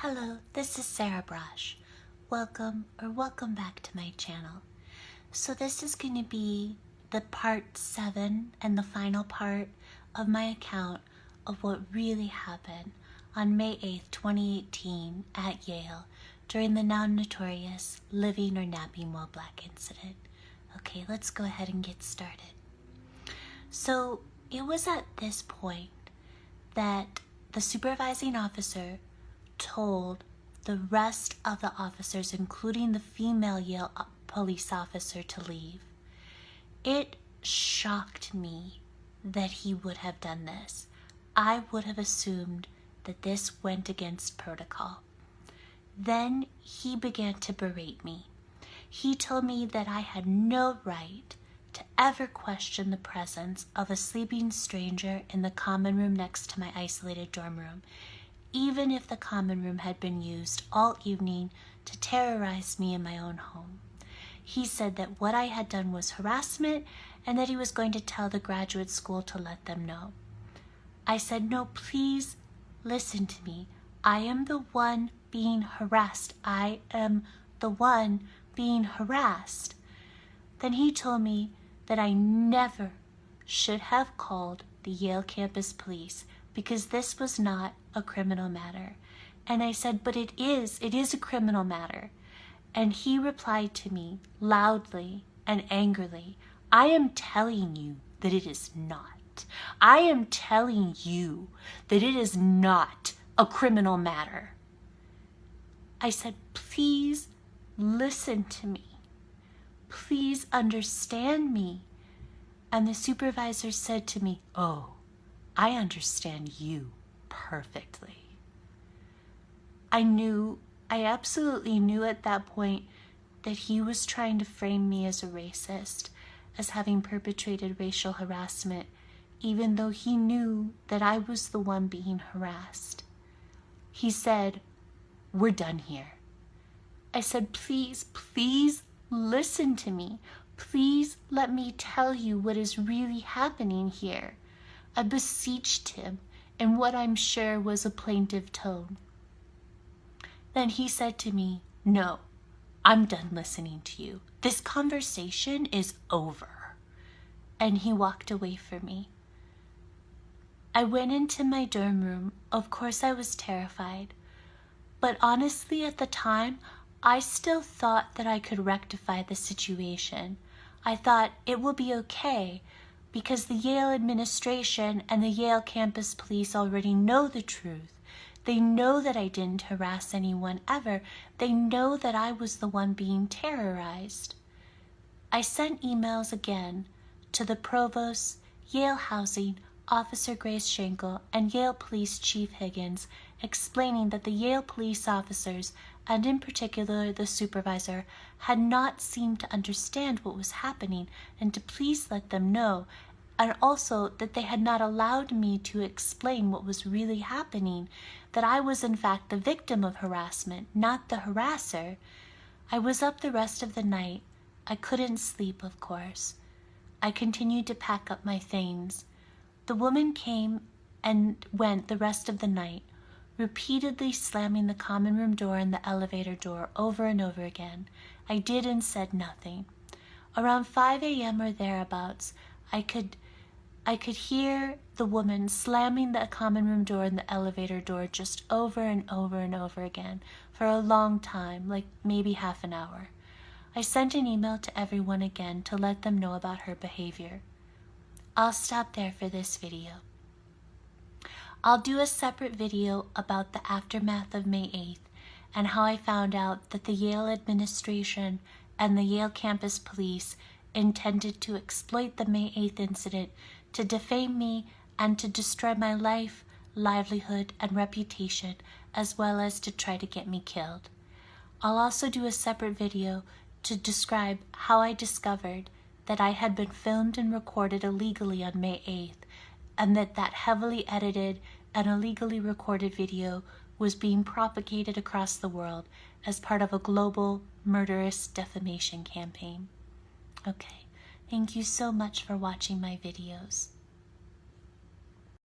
Hello, this is Sarah Braasch. Welcome back to my channel. So this is going to be the part 7 and the final part of my account of what really happened on May 8th, 2018 at Yale during the now notorious living or napping while black incident. Okay, let's go ahead and get started. So it was at this point that the supervising officer told the rest of the officers, including the female Yale police officer, to leave. It shocked me that he would have done this. I would have assumed that this went against protocol. Then he began to berate me. He told me that I had no right to ever question the presence of a sleeping stranger in the common room next to my isolated dorm room, even if the common room had been used all evening to terrorize me in my own home. He said that what I had done was harassment and that he was going to tell the graduate school to let them know. I said, no, please listen to me. I am the one being harassed. I am the one being harassed. Then he told me that I never should have called the Yale campus police because this was not a criminal matter. And I said, but it is a criminal matter. And he replied to me loudly and angrily, I am telling you that it is not. I am telling you that it is not a criminal matter. I said, please listen to me. Please understand me. And the supervisor said to me, oh, I understand you perfectly. I absolutely knew at that point that he was trying to frame me as a racist, as having perpetrated racial harassment, even though he knew that I was the one being harassed. He said, we're done here. I said, please listen to me. Please let me tell you what is really happening here. I beseeched him in what I'm sure was a plaintive tone. Then he said to me, no, I'm done listening to you. This conversation is over. And he walked away from me. I went into my dorm room. Of course I was terrified. But honestly, at the time, I still thought that I could rectify the situation. I thought it will be okay because the Yale administration and the Yale campus police already know the truth. They know that I didn't harass anyone ever. They know that I was the one being terrorized. I sent emails again to the provost, Yale Housing, Officer Grace Schenkel, and Yale Police Chief Higgins, explaining that the Yale police officers, and in particular the supervisor, had not seemed to understand what was happening and to please let them know, and also that they had not allowed me to explain what was really happening, that I was in fact the victim of harassment, not the harasser. I was up the rest of the night. I couldn't sleep, of course. I continued to pack up my things. The woman came and went the rest of the night, repeatedly slamming the common room door and the elevator door over and over again. I did and said nothing. Around 5 a.m. or thereabouts, I could hear the woman slamming the common room door and the elevator door just over and over and over again for a long time, like maybe half an hour. I sent an email to everyone again to let them know about her behavior. I'll stop there for this video. I'll do a separate video about the aftermath of May 8th and how I found out that the Yale administration and the Yale campus police intended to exploit the May 8th incident to defame me and to destroy my life, livelihood, and reputation, as well as to try to get me killed. I'll also do a separate video to describe how I discovered that I had been filmed and recorded illegally on May 8th, and that heavily edited and illegally recorded video was being propagated across the world as part of a global murderous defamation campaign. Okay, thank you so much for watching my videos.